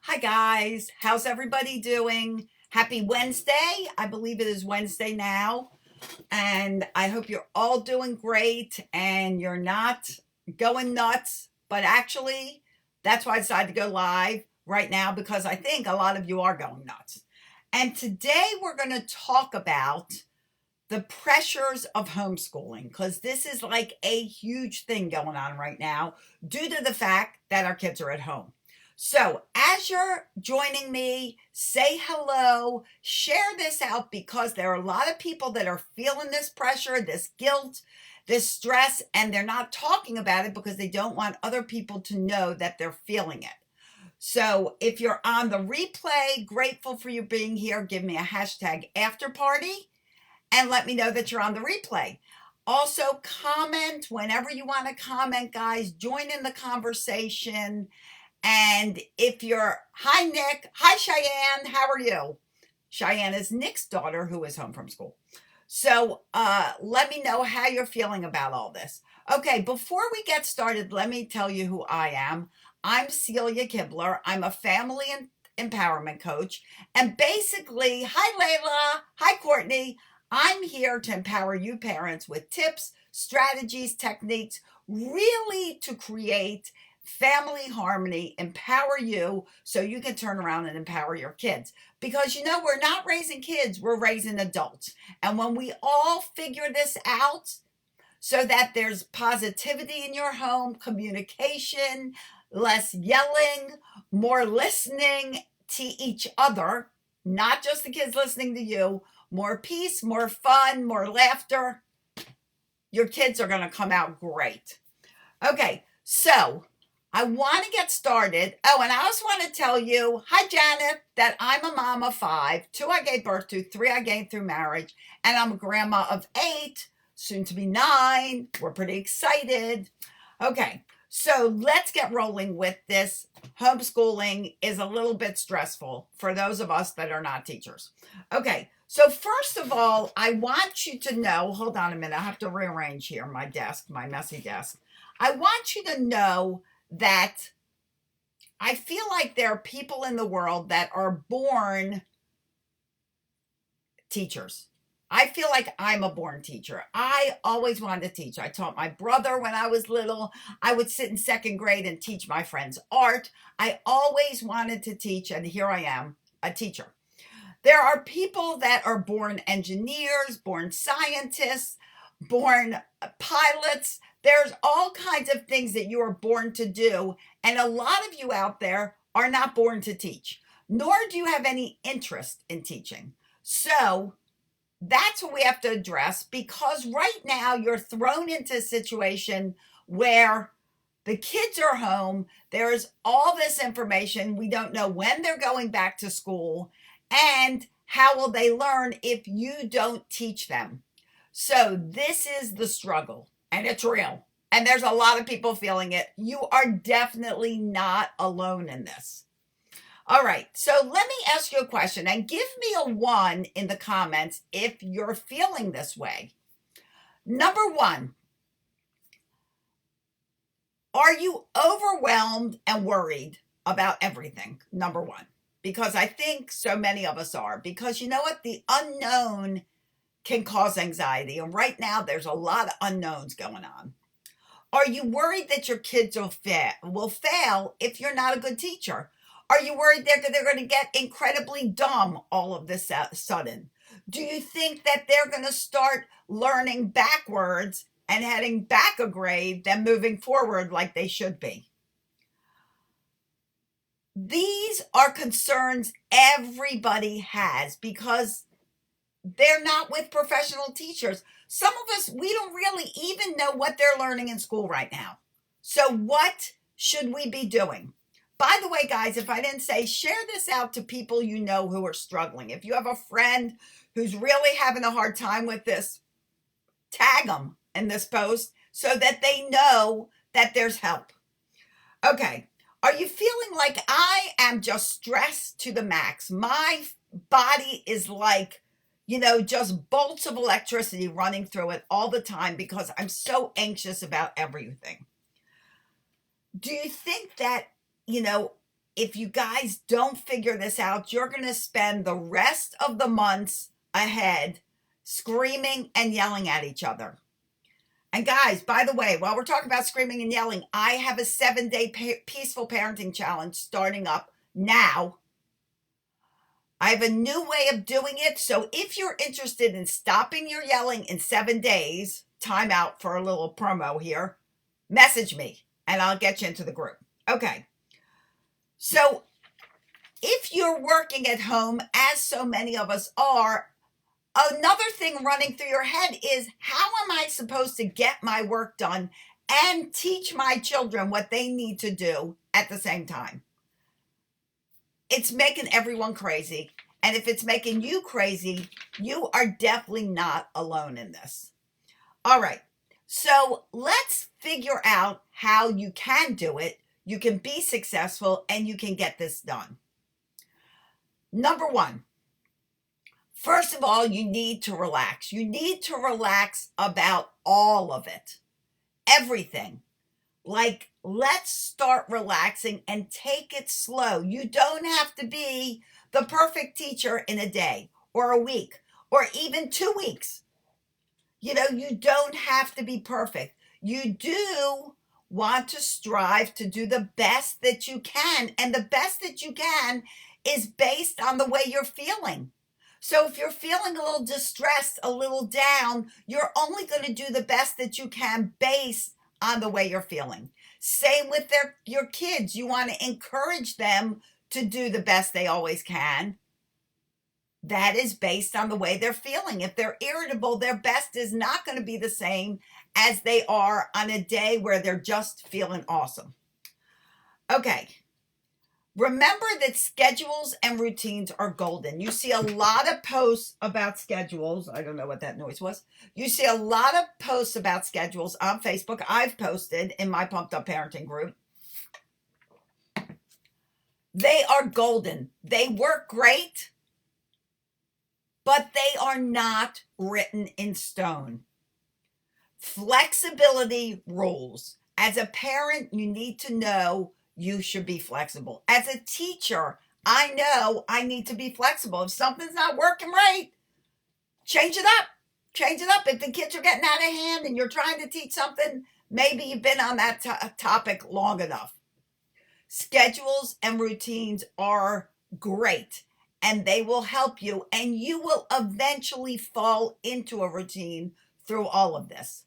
Hi guys, how's everybody doing? Happy Wednesday. I believe it is Wednesday now, and I hope you're all doing great and you're not going nuts. But actually, that's why I decided to go live right now because I think a lot of you are going nuts. And today we're going to talk about the pressures of homeschooling because this is like a huge thing going on right now due to the fact that our kids are at home. So, as you're joining me, say hello, share this out because there are a lot of people that are feeling this pressure, this guilt, this stress, and they're not talking about it because they don't want other people to know that they're feeling it. So, if you're on the replay, grateful for you being here, give me a hashtag after party and let me know that you're on the replay. Also, comment whenever you want to comment, guys. Join in the conversation. And if you're, hi, Nick. Hi, Cheyenne. How are you? Cheyenne is Nick's daughter who is home from school. So let me know how you're feeling about all this. Okay, before we get started, let me tell you who I am. I'm Celia Kibler. I'm a family and empowerment coach. And basically, hi, Layla. Hi, Courtney. I'm here to empower you parents with tips, strategies, techniques, really to create family harmony, empower you so you can turn around and empower your kids. Because we're not raising kids, we're raising adults. And when we all figure this out so that there's positivity in your home, communication, less yelling, more listening to each other, not just the kids listening to you, more peace, more fun, more laughter, your kids are going to come out great. Okay, so I want to get started. Oh, and I also want to tell you, hi, Janet, that I'm a mom of 5, 2 I gave birth to, 3 I gained through marriage, and I'm a grandma of 8, soon to be 9. We're pretty excited. Okay, so let's get rolling with this. Homeschooling is a little bit stressful for those of us that are not teachers. Okay, so first of all, I want you to know, hold on a minute, I have to rearrange here my desk, my messy desk. I want you to know that I feel like there are people in the world that are born teachers. I feel like I'm a born teacher. I always wanted to teach. I taught my brother when I was little. I would sit in second grade and teach my friends art. I always wanted to teach, and here I am, a teacher. There are people that are born engineers, born scientists, born pilots. There's all kinds of things that you are born to do. And a lot of you out there are not born to teach, nor do you have any interest in teaching. So that's what we have to address because right now you're thrown into a situation where the kids are home. There's all this information. We don't know when they're going back to school. And how will they learn if you don't teach them? So this is the struggle, and it's real. And there's a lot of people feeling it. You are definitely not alone in this. All right, so let me ask you a question and give me a 1 in the comments if you're feeling this way. Number 1, are you overwhelmed and worried about everything? Number 1, because I think so many of us are. Because you know what? The unknown can cause anxiety. And right now, there's a lot of unknowns going on. Are you worried that your kids will fail if you're not a good teacher? Are you worried they're going to get incredibly dumb all of this sudden? Do you think that they're going to start learning backwards and heading back a grade than moving forward like they should be? These are concerns everybody has because they're not with professional teachers. Some of us, we don't really even know what they're learning in school right now. So what should we be doing? By the way, guys, if I didn't say, share this out to people you know who are struggling. If you have a friend who's really having a hard time with this, tag them in this post so that they know that there's help. Okay, are you feeling like I am just stressed to the max? My body is like, just bolts of electricity running through it all the time because I'm so anxious about everything. Do you think that, if you guys don't figure this out, you're going to spend the rest of the months ahead screaming and yelling at each other. And guys, by the way, while we're talking about screaming and yelling, I have a 7-day peaceful parenting challenge starting up now. I have a new way of doing it. So if you're interested in stopping your yelling in 7 days, time out for a little promo here, message me and I'll get you into the group. Okay. So if you're working at home, as so many of us are, another thing running through your head is, how am I supposed to get my work done and teach my children what they need to do at the same time? It's making everyone crazy. And if it's making you crazy, you are definitely not alone in this. All right. So let's figure out how you can do it. You can be successful and you can get this done. Number one, first of all, you need to relax. You need to relax about all of it, everything. Like, let's start relaxing and take it slow. You don't have to be the perfect teacher in a day or a week or even 2 weeks. You don't have to be perfect. You do want to strive to do the best that you can. And the best that you can is based on the way you're feeling. So if you're feeling a little distressed, a little down, you're only going to do the best that you can based on the way you're feeling. Same with your kids. You want to encourage them to do the best they always can. That is based on the way they're feeling. If they're irritable, their best is not going to be the same as they are on a day where they're just feeling awesome. Okay. Remember that schedules and routines are golden. You see a lot of posts about schedules. I don't know what that noise was. You see a lot of posts about schedules on Facebook. I've posted in my Pumped Up Parenting group. They are golden. They work great, but they are not written in stone. Flexibility rules. As a parent, you need to know you should be flexible. As a teacher, I know I need to be flexible. If something's not working right, change it up. Change it up. If the kids are getting out of hand and you're trying to teach something, maybe you've been on that topic long enough. Schedules and routines are great and they will help you, and you will eventually fall into a routine through all of this.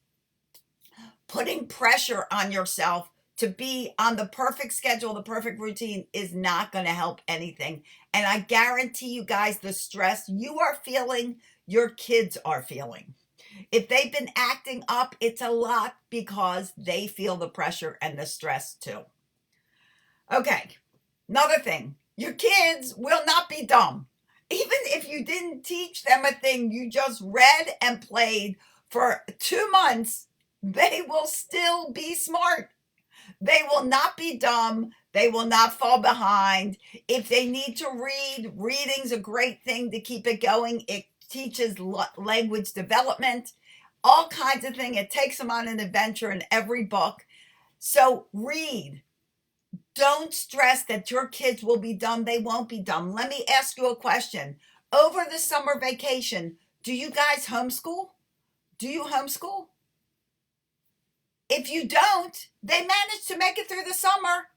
Putting pressure on yourself to be on the perfect schedule, the perfect routine is not going to help anything. And I guarantee you guys, the stress you are feeling, your kids are feeling. If they've been acting up, it's a lot because they feel the pressure and the stress too. Okay, another thing, your kids will not be dumb. Even if you didn't teach them a thing you just read and played for 2 months, they will still be smart. They will not be dumb. They will not fall behind. If they need to read, reading's a great thing to keep it going. It teaches language development, all kinds of things. It takes them on an adventure in every book. So read. Don't stress that your kids will be dumb. They won't be dumb. Let me ask you a question. Over the summer vacation, do you guys homeschool? Do you homeschool? If you don't, they managed to make it through the summer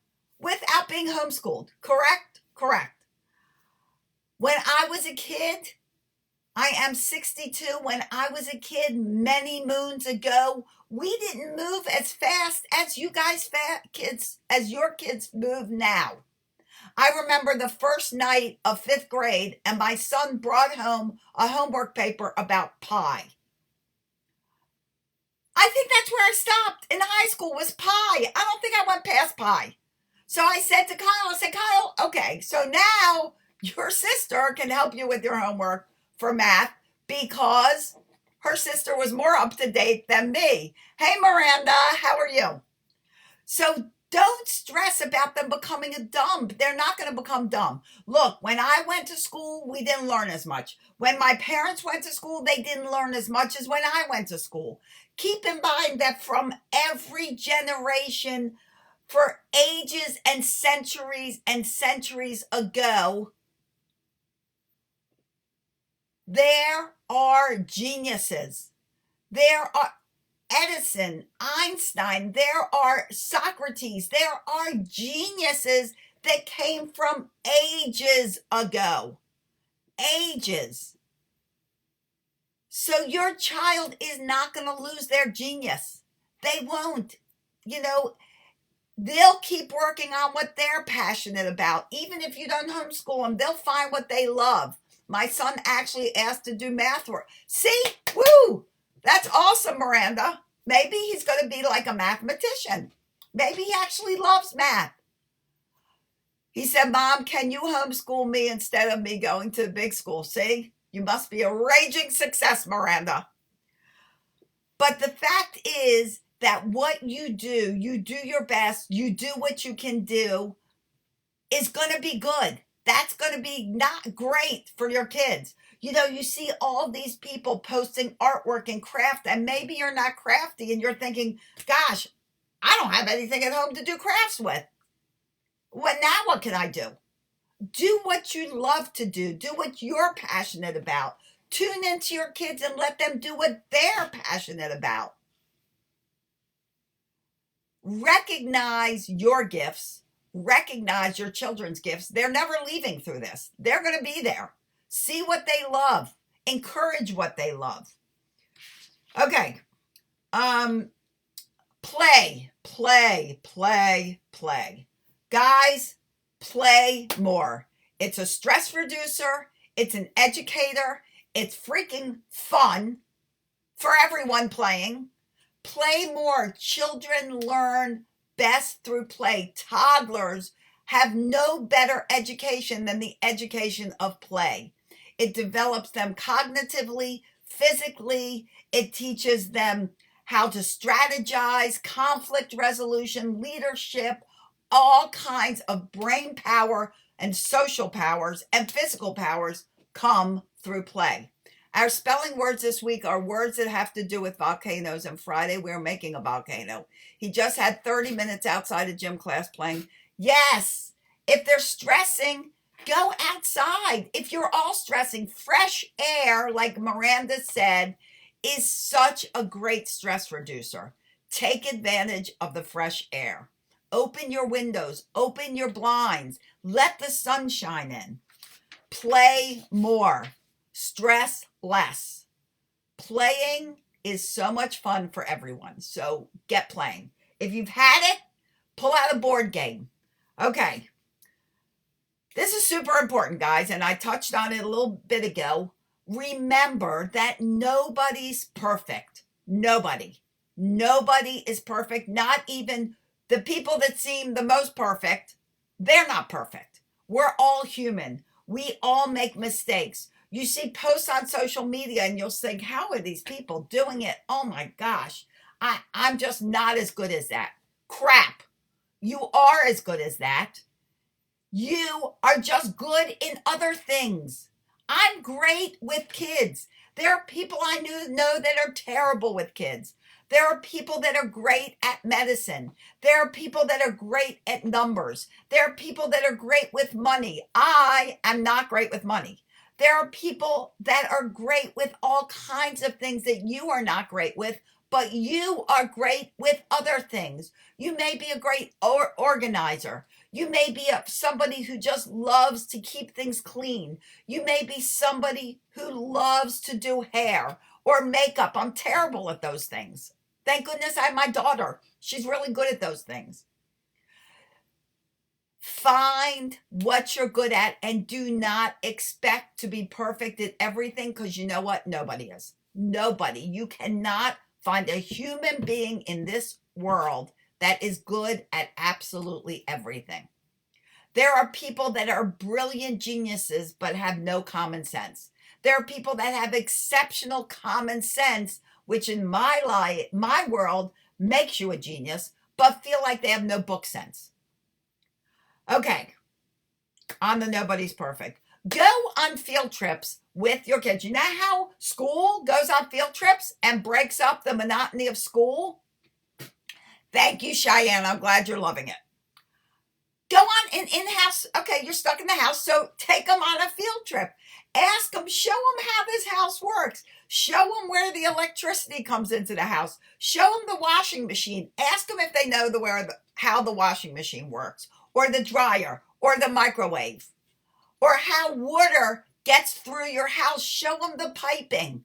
without being homeschooled. Correct? Correct. When I was a kid, I am 62. When I was a kid many moons ago, we didn't move as fast as you guys as your kids move now. I remember the first night of 5th grade and my son brought home a homework paper about pi. I think that's where I stopped in high school, was pi. I don't think I went past pi. So I said to Kyle, okay, so now your sister can help you with your homework for math because her sister was more up to date than me. Hey, Miranda, how are you? So don't stress about them becoming dumb. They're not going to become dumb. Look, when I went to school, we didn't learn as much. When my parents went to school, they didn't learn as much as when I went to school. Keep in mind that from every generation, For ages and centuries ago, there are geniuses. There are Edison, Einstein, there are Socrates, there are geniuses that came from ages ago. Ages. So your child is not going to lose their genius. They won't. You know, they'll keep working on what they're passionate about. Even if you don't homeschool them, they'll find what they love. My son actually asked to do math work. See? Woo! That's awesome, Miranda. Maybe he's going to be like a mathematician. Maybe he actually loves math. He said, Mom, can you homeschool me instead of me going to the big school? See? You must be a raging success, Miranda. But the fact is that what you do your best, you do what you can do, is going to be good. That's going to be not great for your kids. You know, you see all these people posting artwork and craft, and maybe you're not crafty and you're thinking, gosh, I don't have anything at home to do crafts with. Well, now what can I do? Do what you love to do. Do what you're passionate about. Tune into your kids and let them do what they're passionate about. Recognize your gifts. Recognize your children's gifts. They're never leaving through this. They're going to be there. See what they love. Encourage what they love. Okay. Play. Guys, play more. It's a stress reducer. It's an educator. It's freaking fun for everyone playing. Play more. Children learn best through play. Toddlers have no better education than the education of play. It develops them cognitively, physically. It teaches them how to strategize, conflict resolution, leadership, all kinds of brain power and social powers and physical powers come through play. Our spelling words this week are words that have to do with volcanoes, and Friday we're making a volcano. He just had 30 minutes outside of gym class playing. Yes, if they're stressing, go outside. If you're all stressing, fresh air, like Miranda said, is such a great stress reducer. Take advantage of the fresh air. Open your windows, open your blinds, let the sun shine in. Play more, stress less. Playing is so much fun for everyone, so get playing. If you've had it, pull out a board game. Okay, this is super important, guys, and I touched on it a little bit ago. Remember that nobody's perfect. Nobody is perfect, not even the people that seem the most perfect. They're not perfect. We're all human. We all make mistakes. You see posts on social media and you'll think, how are these people doing it? Oh my gosh, I'm just not as good as that. Crap. You are as good as that. You are just good in other things. I'm great with kids. There are people I know that are terrible with kids. There are people that are great at medicine. There are people that are great at numbers. There are people that are great with money. I am not great with money. There are people that are great with all kinds of things that you are not great with, but you are great with other things. You may be a great organizer. You may be somebody who just loves to keep things clean. You may be somebody who loves to do hair or makeup. I'm terrible at those things. Thank goodness I have my daughter. She's really good at those things. Find what you're good at and do not expect to be perfect at everything, because you know what? Nobody is. Nobody. You cannot find a human being in this world that is good at absolutely everything. There are people that are brilliant geniuses but have no common sense. There are people that have exceptional common sense, which in my world makes you a genius, but feel like they have no book sense. Okay, on the nobody's perfect. Go on field trips with your kids. You know how school goes on field trips and breaks up the monotony of school? Thank you, Cheyenne. I'm glad you're loving it. Go on an in-house. Okay, you're stuck in the house, so take them on a field trip. Ask them, show them how this house works. Show them where the electricity comes into the house. Show them the washing machine. Ask them if they know how the washing machine works, or the dryer, or the microwave, or how water gets through your house. Show them the piping.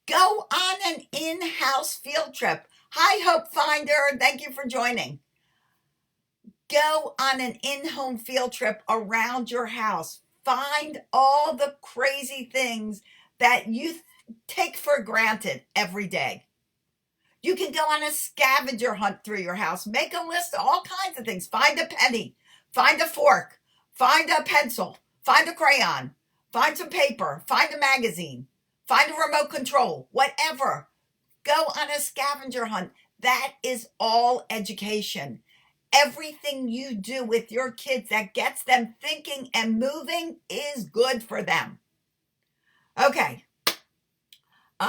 Go on an in-house field trip. Hi, Hope Finder. Thank you for joining. Go on an in-home field trip around your house. Find all the crazy things that you take for granted every day. You can go on a scavenger hunt through your house. Make a list of all kinds of things. Find a penny. Find a fork. Find a pencil. Find a crayon. Find some paper. Find a magazine. Find a remote control. Whatever. Go on a scavenger hunt. That is all education. Everything you do with your kids that gets them thinking and moving is good for them. Okay.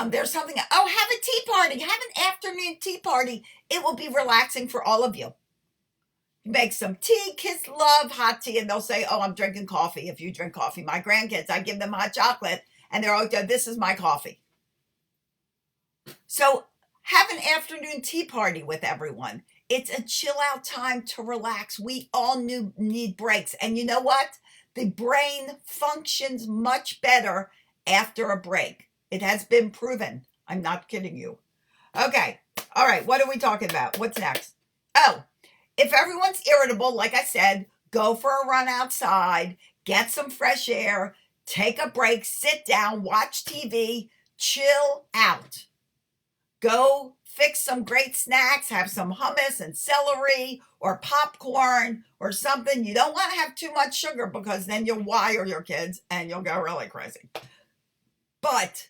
There's something. Oh, have a tea party. Have an afternoon tea party. It will be relaxing for all of you. Make some tea. Kids love hot tea, and they'll say, oh, I'm drinking coffee. If you drink coffee, my grandkids, I give them hot chocolate, and they're all good. This is my coffee. So have an afternoon tea party with everyone. It's a chill out time to relax. We all need breaks. And you know what? The brain functions much better after a break. It has been proven. I'm not kidding you. Okay. All right. What are we talking about? What's next? Oh, if everyone's irritable, like I said, go for a run outside, get some fresh air, take a break, sit down, watch TV, chill out. Go fix some great snacks, have some hummus and celery or popcorn or something. You don't want to have too much sugar because then you'll wire your kids and you'll go really crazy. But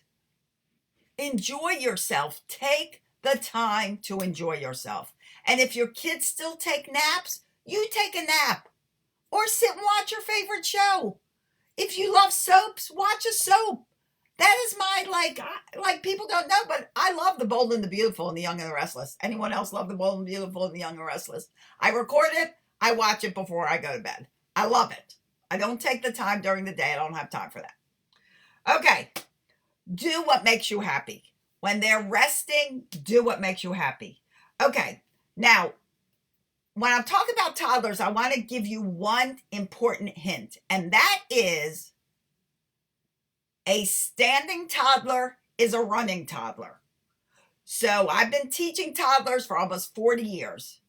enjoy yourself. Take the time to enjoy yourself. And if your kids still take naps, you take a nap or sit and watch your favorite show. If you love soaps, watch a soap. That is my, like people don't know, but I love The Bold and the Beautiful and The Young and the Restless. Anyone else love The Bold and the Beautiful and The Young and the Restless? I record it. I watch it before I go to bed. I love it. I don't take the time during the day. I don't have time for that. Okay. Do what makes you happy. When they're resting, do what makes you happy. Okay. Now, when I'm talking about toddlers, I want to give you one important hint, and that is a standing toddler is a running toddler. So I've been teaching toddlers for almost 40 years.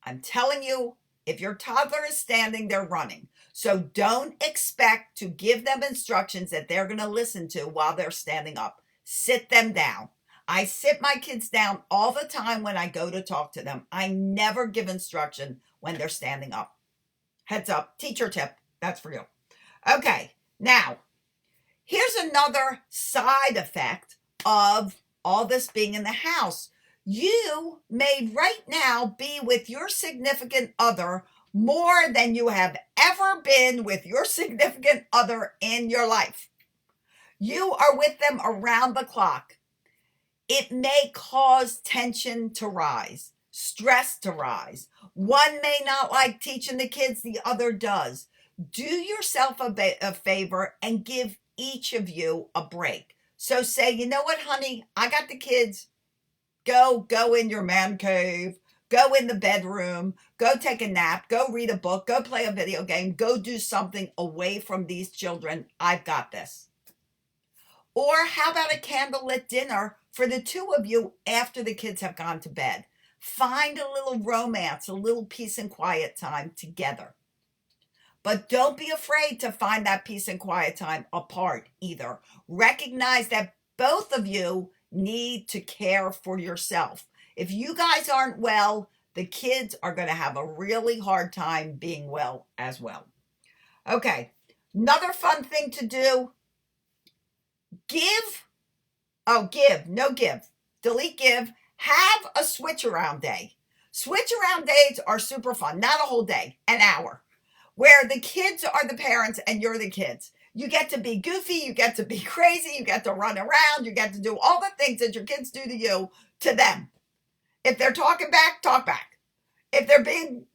I'm telling you, if your toddler is standing, they're running. So don't expect to give them instructions that they're going to listen to while they're standing up. Sit them down. I sit my kids down all the time when I go to talk to them. I never give instruction when they're standing up. Heads up, teacher tip. That's for you. Okay, now, here's another side effect of all this being in the house. You may right now be with your significant other more than you have ever been with your significant other in your life. You are with them around the clock. It may cause tension to rise, stress to rise. One may not like teaching the kids, the other does. Do yourself a favor and give each of you a break. So say, you know what, honey, I got the kids. Go in your man cave. Go in the bedroom. Go take a nap. Go read a book. Go play a video game. Go do something away from these children. I've got this. Or how about a candlelit dinner for the two of you after the kids have gone to bed? Find a little romance, a little peace and quiet time together. But don't be afraid to find that peace and quiet time apart either. Recognize that both of you need to care for yourself. If you guys aren't well, the kids are going to have a really hard time being well as well. Okay, another fun thing to do. Delete give. Have a switch around day. Switch around days are super fun. Not a whole day, an hour, where the kids are the parents and you're the kids. You get to be goofy. You get to be crazy. You get to run around. You get to do all the things that your kids do to you, to them. If they're talking back, talk back. If they're being,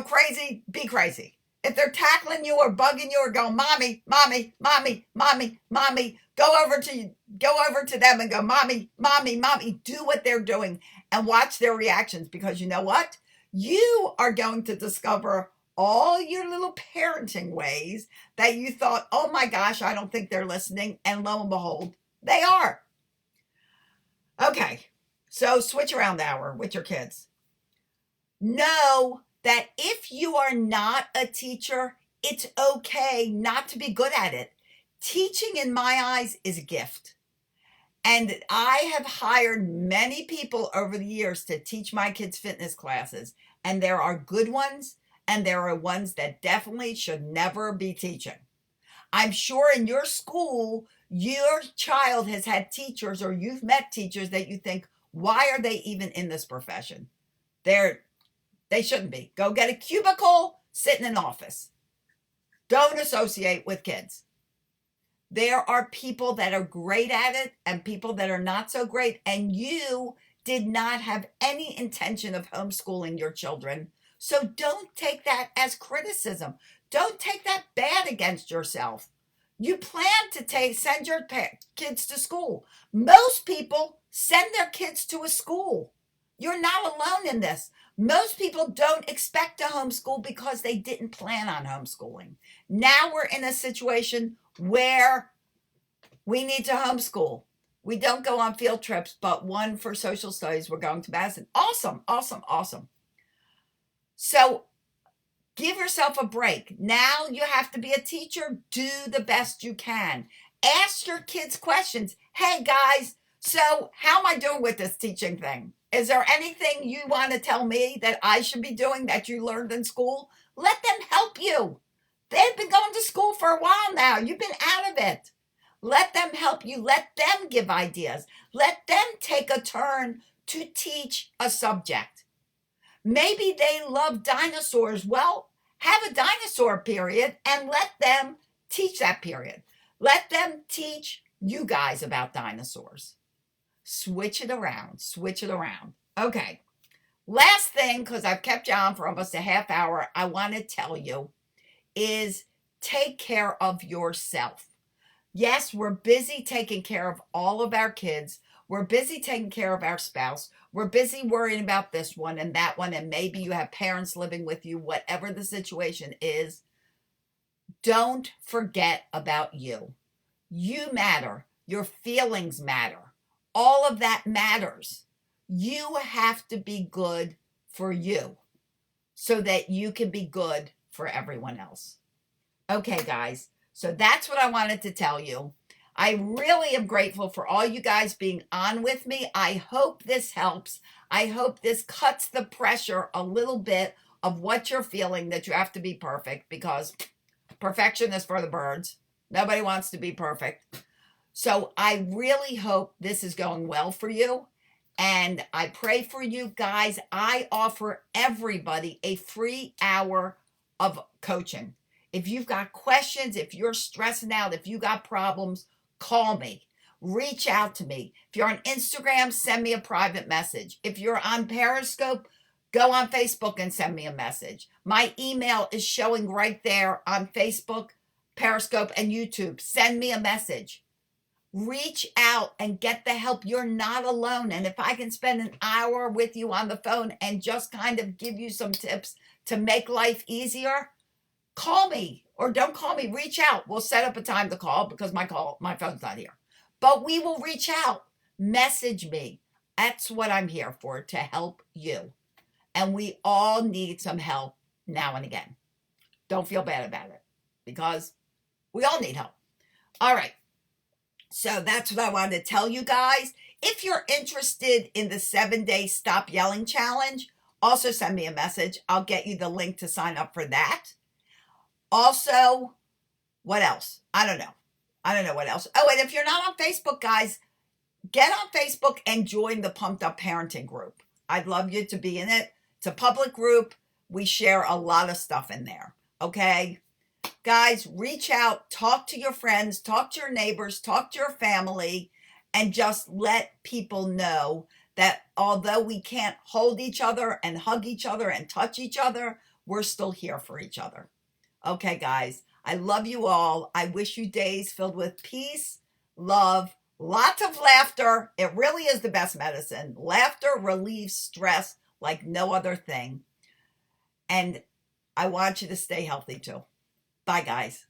crazy, be crazy. If they're tackling you or bugging you or going, mommy, mommy, mommy, mommy, mommy, go over to them and go, mommy, mommy, mommy. Do what they're doing and watch their reactions, because you know what? You are going to discover all your little parenting ways that you thought, oh my gosh, I don't think they're listening. And lo and behold, they are. Okay, so switch around hour with your kids. Know that if you are not a teacher, it's okay not to be good at it. Teaching, in my eyes, is a gift. And I have hired many people over the years to teach my kids' fitness classes. And there are good ones, and there are ones that definitely should never be teaching. I'm sure in your school, your child has had teachers, or you've met teachers that you think, why are they even in this profession? They shouldn't be. Go get a cubicle, sit in an office. Don't associate with kids. There are people that are great at it and people that are not so great. And you did not have any intention of homeschooling your children. So don't take that as criticism. Don't take that bad against yourself. You plan to send your kids to school. Most people send their kids to a school. You're not alone in this. Most people don't expect to homeschool because they didn't plan on homeschooling. Now we're in a situation where we need to homeschool. We don't go on field trips, but one for social studies. We're going to Madison. Awesome, awesome, awesome. So give yourself a break. Now you have to be a teacher. Do the best you can. Ask your kids questions. Hey, guys, so how am I doing with this teaching thing? Is there anything you want to tell me that I should be doing that you learned in school? Let them help you. They've been going to school for a while now. You've been out of it. Let them help you. Let them give ideas. Let them take a turn to teach a subject. Maybe they love dinosaurs. Well, have a dinosaur period and let them teach that period. Let them teach you guys about dinosaurs. Switch it around. Switch it around. Okay. Last thing, because I've kept you on for almost a half hour, I want to tell you is take care of yourself. Yes, we're busy taking care of all of our kids. We're busy taking care of our spouse. We're busy worrying about this one and that one, and maybe you have parents living with you, whatever the situation is. Don't forget about you. You matter. Your feelings matter. All of that matters. You have to be good for you so that you can be good for everyone else. Okay, guys. So that's what I wanted to tell you. I really am grateful for all you guys being on with me. I hope this helps. I hope this cuts the pressure a little bit of what you're feeling, that you have to be perfect, because perfection is for the birds. Nobody wants to be perfect. So I really hope this is going well for you. And I pray for you guys. I offer everybody a free hour of coaching. If you've got questions, if you're stressing out, if you got problems, call me. Reach out to me. If you're on Instagram, send me a private message. If you're on Periscope, go on Facebook and send me a message. My email is showing right there on Facebook, Periscope, and YouTube. Send me a message. Reach out and get the help. You're not alone. And if I can spend an hour with you on the phone and just kind of give you some tips to make life easier, call me, or don't call me. Reach out. We'll set up a time to call because my phone's not here. But we will reach out. Message me. That's what I'm here for, to help you. And we all need some help now and again. Don't feel bad about it, because we all need help. All right. So that's what I wanted to tell you guys. If you're interested in the 7-day Stop Yelling Challenge, also send me a message. I'll get you the link to sign up for that. Also, what else? I don't know what else. Oh, and if you're not on Facebook, guys, get on Facebook and join the Pumped Up Parenting group. I'd love you to be in it. It's a public group. We share a lot of stuff in there. Okay? Guys, reach out, talk to your friends, talk to your neighbors, talk to your family, and just let people know that although we can't hold each other and hug each other and touch each other, we're still here for each other. Okay, guys, I love you all. I wish you days filled with peace, love, lots of laughter. It really is the best medicine. Laughter relieves stress like no other thing. And I want you to stay healthy too. Bye, guys.